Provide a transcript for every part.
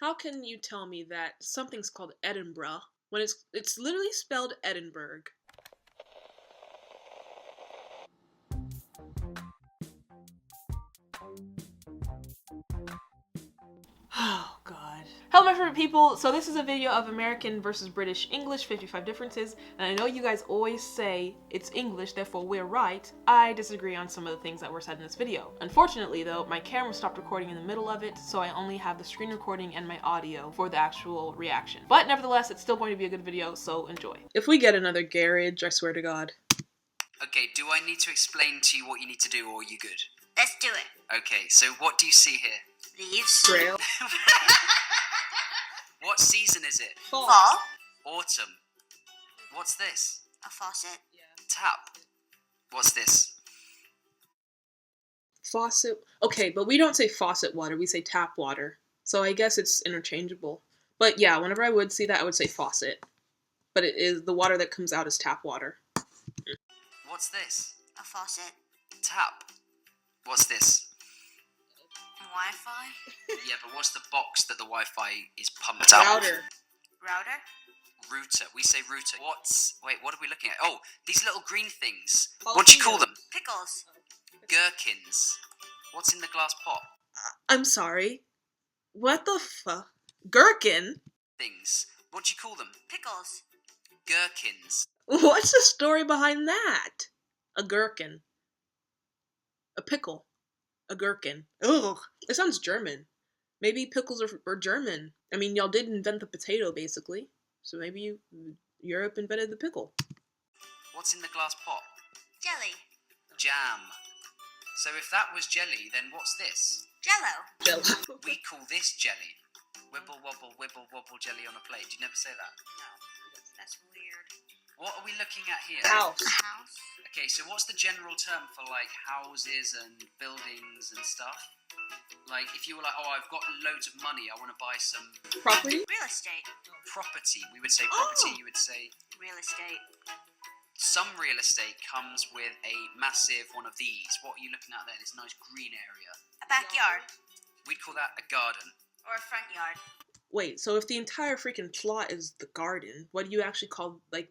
how can you tell me that something's called Edinburgh when it's literally spelled Edinburgh? Oh god. Hello my favorite people, so this is a video of American versus British English 55 differences, and I know you guys always say it's English therefore we're right. I disagree on some of the things that were said in this video. Unfortunately though, my camera stopped recording in the middle of it, so I only have the screen recording and my audio for the actual reaction. But nevertheless, it's still going to be a good video, so enjoy. If we get another garage, I swear to god. Okay, do I need to explain to you what you need to do, or are you good? Let's do it. Okay, so what do you see here? Leaves. Trail. What season is it? Fall. Autumn. What's this? A faucet. Tap. What's this? Faucet. Okay, but we don't say faucet water, we say tap water. So I guess it's interchangeable. But yeah, whenever I would see that, I would say faucet. But it is the water that comes out is tap water. What's this? A faucet. Tap. What's this? Wi-Fi. Yeah, but what's the box that the Wi-Fi is pumped out? Router. Router. Router. We say router. Wait, what are we looking at? Oh, these little green things. What do you call them? Pickles. Gherkins. What's in the glass pot? I'm sorry. What the fuck? Gherkin? Things. What do you call them? Pickles. Gherkins. What's the story behind that? A gherkin. A pickle. A gherkin. Ugh. It sounds German. Maybe pickles are German. I mean, y'all did invent the potato, basically. So maybe Europe invented the pickle. What's in the glass pot? Jelly. Jam. So if that was jelly, then what's this? Jello. Jello. We call this jelly. Wibble wobble jelly on a plate. Do you never say that? No. That's weird. What are we looking at here? House. A house. Okay, so what's the general term for like houses and buildings and stuff? Like if you were like, oh, I've got loads of money, I want to buy some Property? Real estate. property. We would say property, Oh. You would say Real estate. some real estate comes with a massive one of these. What are you looking at there? This nice green area. A backyard. We'd call that a garden. Or a front yard. Wait, so if the entire freaking plot is the garden, what do you actually call, like,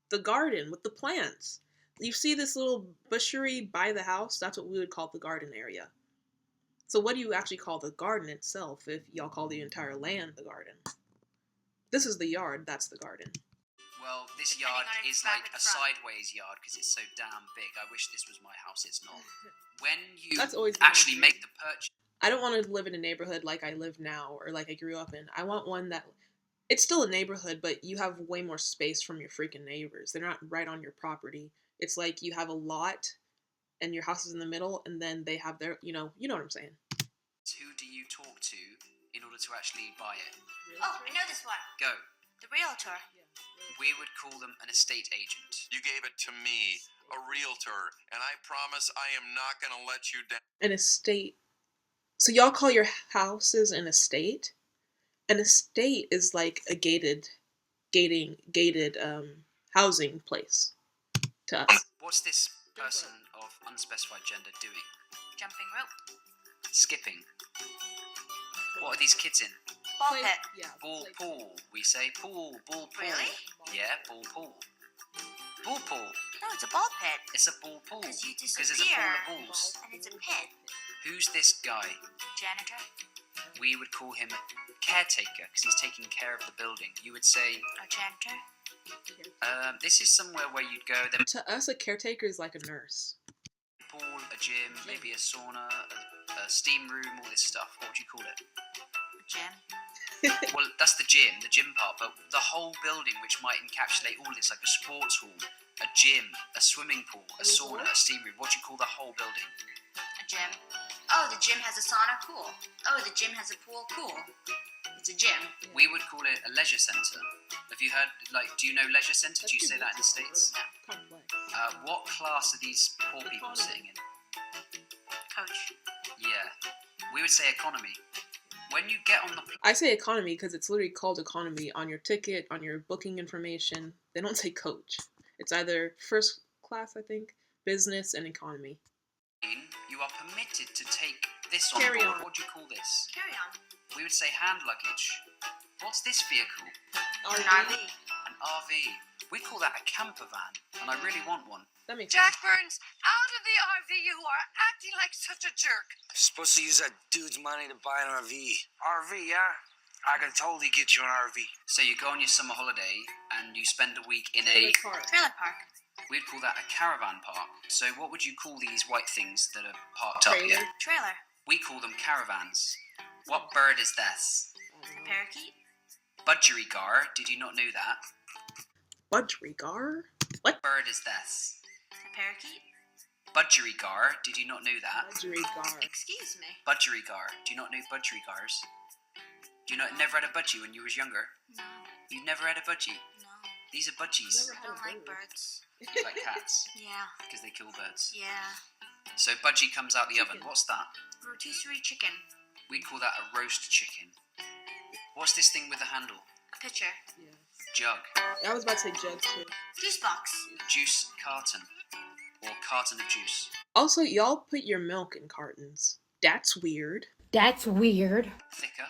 the garden with the plants? You see this little bushery by the house? That's what we would call the garden area. So what do you actually call the garden itself if y'all call the entire land the garden? This is the yard, that's the garden. Well, this Depending yard on its is back like and a front. sideways yard because it's so damn big. I wish this was my house. It's not. When you That's always been my actually dream. make the purchase, I don't want to live in a neighborhood like I live now or like I grew up in. I want one that, it's still a neighborhood, but you have way more space from your freaking neighbors. They're not right on your property. It's like you have a lot and your house is in the middle and then they have their, you know what I'm saying. who do you talk to in order to actually buy it? Oh, I know this one. Go. The realtor. We would call them an estate agent. You gave it to me, a realtor, and I promise I am not going to let you down. An estate. So y'all call your houses an estate? An estate is like a gated housing place to us. What's this person of unspecified gender doing? Jumping rope. Skipping. What are these kids in? Ball pit. Yeah. Ball pool. We say pool, ball pool. Really? Yeah, ball pool. Ball pool. No, it's a ball pit. It's a ball pool. Because you Because there's a disappear. pool of balls. And it's a pit. Who's this guy? Janitor. We would call him a caretaker because he's taking care of the building. You would say, A janitor. this is somewhere where you'd go. There's To us, a caretaker is like a nurse. a pool, a gym, maybe a sauna, a steam room, all this stuff. What would you call it? A gym. Well, that's the gym part, but the whole building, which might encapsulate all this, like a sports hall, a gym, a swimming pool, a sauna, a steam room. What do you call the whole building? A gym. Oh, the gym has a sauna? Cool. Oh, the gym has a pool? Cool. It's a gym. We would call it a leisure centre. Have you heard, like, do you know leisure centre? Do you say that in the States? What class are these poor people sitting in? Coach. Yeah. We would say economy. When you get on the I say economy because it's literally called economy on your ticket, on your booking information. They don't say coach. It's either first class, I think, business, and economy. plane, you are permitted to take This on Carry board, on. what do you call this? Carry on. We would say hand luggage. What's this vehicle? An RV. An RV. We call that a camper van, and I really want one. That makes Jack sense. Burns, out of the RV, you are acting like such a jerk. Supposed to use that dude's money to buy an RV. RV, yeah? I can totally get you an RV. So you go on your summer holiday, and you spend a week in Trailer a... park. Trailer park. We'd call that a caravan park. So what would you call these white things that are parked up Trailer. here? Trailer. We call them caravans. What bird is this? Parakeet. Budgerigar. Did you not know that? Budgerigar? What bird is this? A parakeet. Budgerigar. Did you not know that? Budgerigar. Excuse me. Budgerigar. Do you not know budgerigars? Do you not never had a budgie when you was younger? No. You've never had a budgie? No. These are budgies. I don't like birds. You like cats Yeah. because they kill birds. Yeah. So budgie comes out the oven. What's that? Rotisserie chicken. We call that a roast chicken. What's this thing with a handle? A pitcher. Yeah. Jug. I was about to say jug too. Juice box. Juice carton. Or carton of juice. Also, y'all put your milk in cartons. That's weird. That's weird. Thicker.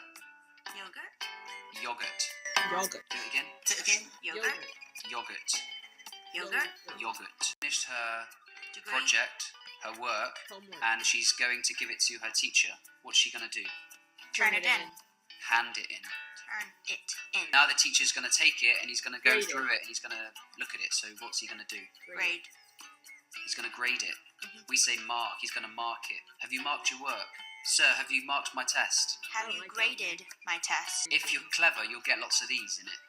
Yogurt. Yogurt. Yogurt. Do it again. Yogurt. Yogurt. Yogurt. Yogurt. Finished her Degree. project, her work, Homework. and she's going to give it to her teacher. What's she going to do? Turn it in. Hand it in. Turn it in. Now the teacher's going to take it and he's going to go Grade it. through it and he's going to look at it. So what's he going to do? Grade. He's going to grade it. Mhm. We say mark. He's going to mark it. Have you marked your work? Sir, have you marked my test? Have don't you like that graded my test? If you're clever, you'll get lots of these in it.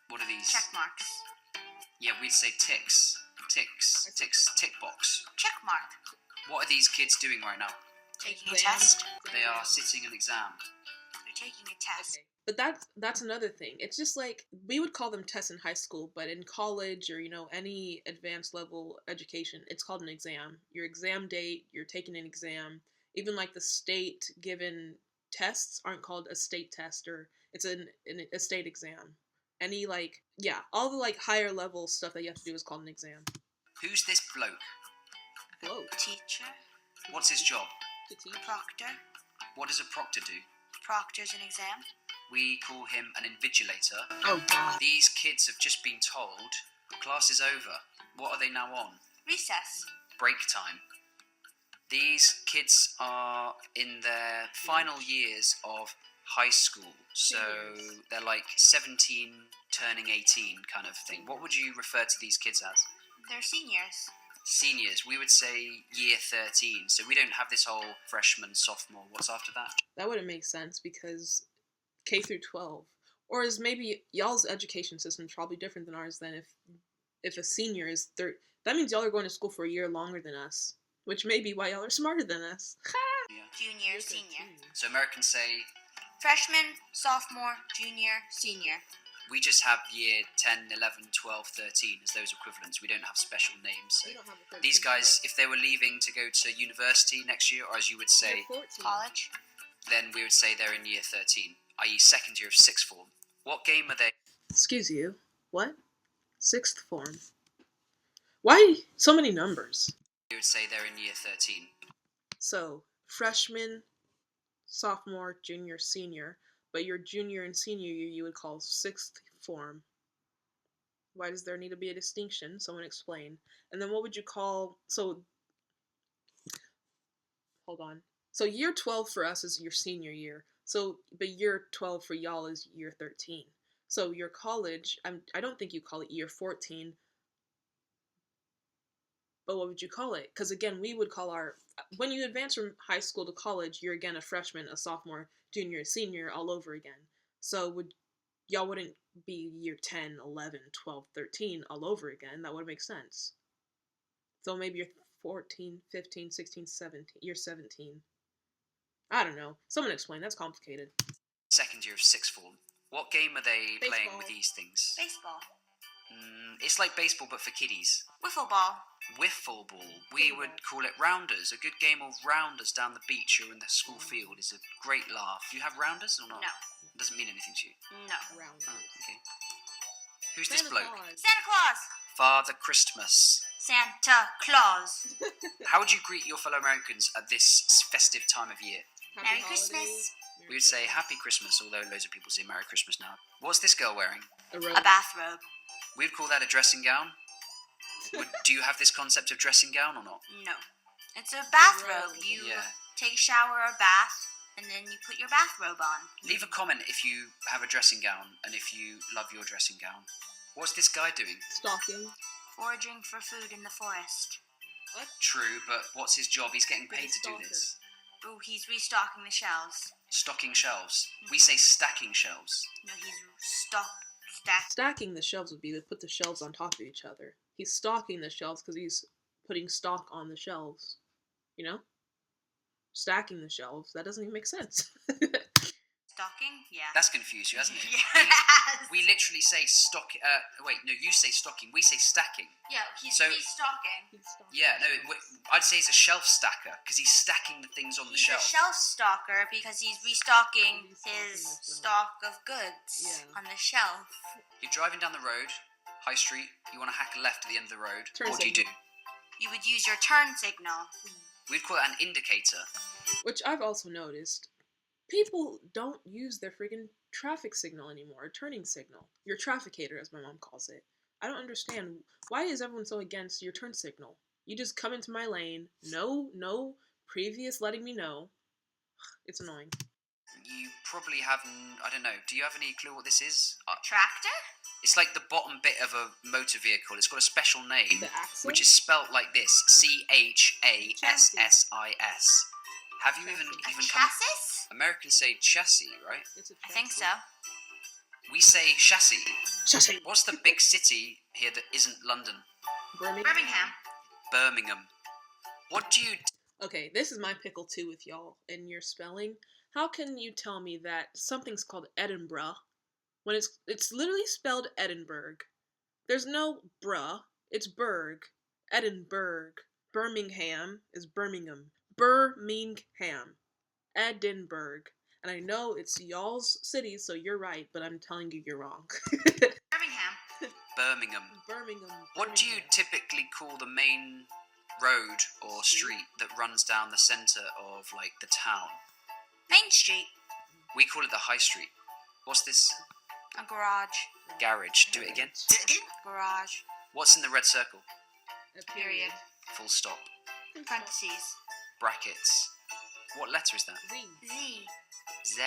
What are these? Check marks. Yeah, we'd say ticks. Ticks. Ticks. Tick box. Check mark. What are these kids doing right now? Taking a Exam. test. They are sitting an exam. They're taking a test. Okay. But that's another thing. It's just like we would call them tests in high school, but in college or any advanced level education, it's called an exam. Your exam date, you're taking an exam. Even like the state given tests aren't called a state test, or it's a state exam. All the like higher level stuff that you have to do is called an exam. Who's this bloke? Whoa. Teacher. What's his job? To teach. Proctor. What does a proctor do? Proctor's an exam. We call him an invigilator. Oh god. These kids have just been told class is over. What are they now on? Recess. Break time. These kids are in their final years of high school, so Seniors. they're like 17 turning 18 kind of thing. What would you refer to these kids as? They're seniors. Seniors. We would say year 13, so we don't have this whole freshman, sophomore. What's after that? That wouldn't make sense because K through 12, or is maybe y'all's education system is probably different than ours. Then if a senior is that means y'all are going to school for a year longer than us, which may be why y'all are smarter than us. Yeah. Junior. Senior. So Americans say Freshman. Sophomore. Junior. Senior. we just have year 10, 11, 12, 13 as those equivalents. We don't have special names. So these guys, if they were leaving to go to university next year, or as you would say, College. then we would say they're in year 13, i.e. second year of sixth form. What game are they? Excuse you. What? Sixth form. Why so many numbers? We would say they're in year 13. So freshman, sophomore, junior, senior. But your junior and senior year you would call sixth form. Why does there need to be a distinction? Someone explain. And then what would you call... So, hold on. So year 12 for us is your senior year. So, but year 12 for y'all is year 13. So your college, I don't think you call it year 14. But what would you call it? Because again, we would call when you advance from high school to college, you're again a freshman, a sophomore, junior, senior, all over again. So y'all wouldn't be year 10, 11, 12, 13 all over again. That would make sense. So maybe you're 14, 15, 16, 17, you're 17. I don't know. Someone explain. That's complicated. Second year of sixth form. What game are they playing Baseball. with these things? Baseball. It's like baseball but for kiddies. Wiffle ball. Wiffle ball. We would call it rounders. A good game of rounders down the beach or in the school field is a great laugh. Do you have rounders or not? No. It doesn't mean anything to you. No. Round. Oh, okay. Who's this bloke? Santa Claus. Father Christmas. Santa Claus. How would you greet your fellow Americans at this festive time of year? Merry Christmas. We would say Happy Christmas, although loads of people say Merry Christmas now. What's this girl wearing? A robe. A bathrobe. We'd call that a dressing gown. Do you have this concept of dressing gown or not? No. It's a bathrobe. You Yeah. take a shower or a bath, and then you put your bathrobe on. Leave a comment if you have a dressing gown and if you love your dressing gown. What's this guy doing? Stalking. Foraging for food in the forest. True, but what's his job? He's getting paid to do this. Oh, he's restocking the shelves. Stocking shelves. We say stacking shelves. No, he's Stacking the shelves would be to put the shelves on top of each other. He's stocking the shelves because he's putting stock on the shelves. You know? Stacking the shelves. That doesn't even make sense. Stocking? Yeah. That's confused you, hasn't it? Yes. We literally say stock. Wait, no, you say stocking. We say stacking. Yeah, he's So- restocking. Yeah, no, I'd say he's a shelf stacker because he's stacking the things on the He's a shelf. shelf stalker because he's restocking his stock of goods Yeah. on the shelf. You're driving down the road, High Street. You want to hack a left at the end of the road. Turn What do you do? signal. You would use your turn signal. We'd call it an indicator. Which I've also noticed. People don't use their freaking traffic signal anymore, or turning signal. Your trafficator, as my mom calls it. I don't understand. Why is everyone so against your turn signal? You just come into my lane, no previous letting me know. It's annoying. You probably haven't. I don't know. Do you have any clue what this is? Tractor? It's like the bottom bit of a motor vehicle. It's got a special name, The axle? which is spelt like this: CHASSIS. Have you even A come? chassis? Americans say chassis, right? It's a I think so. We say chassis. Chassis. What's the big city here that isn't London? Birmingham. Birmingham. What do you? Okay, this is my pickle too with y'all and your spelling. How can you tell me that something's called Edinburgh when it's literally spelled Edinburgh? There's no bruh, it's Berg. Edinburgh. Birmingham is Birmingham. Birmingham. Edinburgh. And I know it's y'all's city, so you're right, but I'm telling you you're wrong. Birmingham. Birmingham. Birmingham. What do you typically call the main road or street that runs down the centre of like the town? Main Street. We call it the High Street. What's this? A garage. Garage. Do it again. Garage. What's in the red circle? A Period. Full stop. Parentheses. Brackets. What letter is that? Z. Z. Z.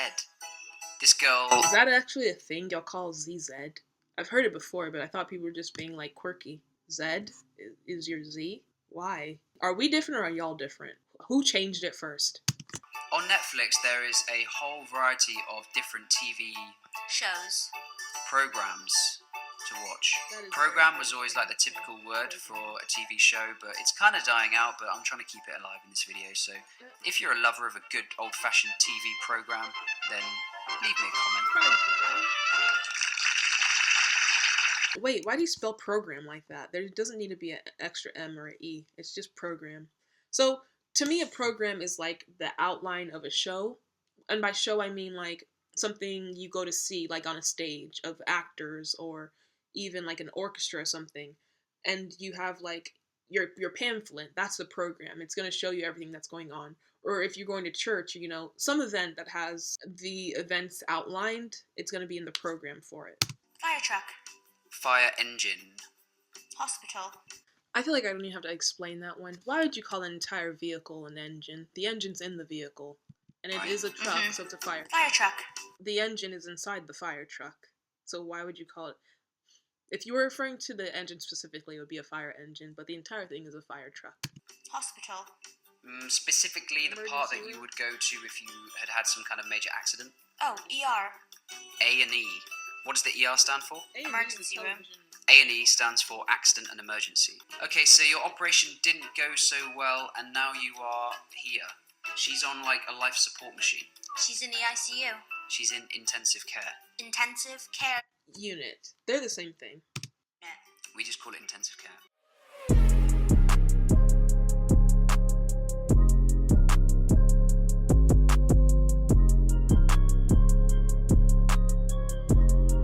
This girl. Is that actually a thing y'all call ZZ? I've heard it before, but I thought people were just being like quirky. Z is your Z? Why? Are we different or are y'all different? Who changed it first? On Netflix, there is a whole variety of different TV Shows. programs to watch. That is Program very was always good. like the typical word for a TV show, but it's kind of dying out, but I'm trying to keep it alive in this video. So if you're a lover of a good old-fashioned TV program, then leave me a comment. Wait, why do you spell program like that? There doesn't need to be an extra M or an E. It's just program. So, to me, a program is like the outline of a show. And by show, I mean like something you go to see, like on a stage of actors or even like an orchestra or something. And you have like your pamphlet. That's the program. It's going to show you everything that's going on. Or if you're going to church, you know, some event that has the events outlined, it's going to be in the program for it. Fire truck. Fire engine. Hospital. I feel like I don't even have to explain that one. Why would you call an entire vehicle an engine? The engine's in the vehicle. And it is a truck, so it's a fire truck. Fire truck. The engine is inside the fire truck. So why would you call it... If you were referring to the engine specifically, it would be a fire engine, but the entire thing is a fire truck. Hospital. Specifically, the part that Emergency you would go to if you had had some kind of major accident. Oh, ER. A&E. What does the ER stand for? Emergency room. A&E stands for accident and emergency. Okay, so your operation didn't go so well, and now you are here. She's on like a life support machine. She's in the ICU. She's in intensive care. Intensive care Unit. They're the same thing. unit. We just call it intensive care.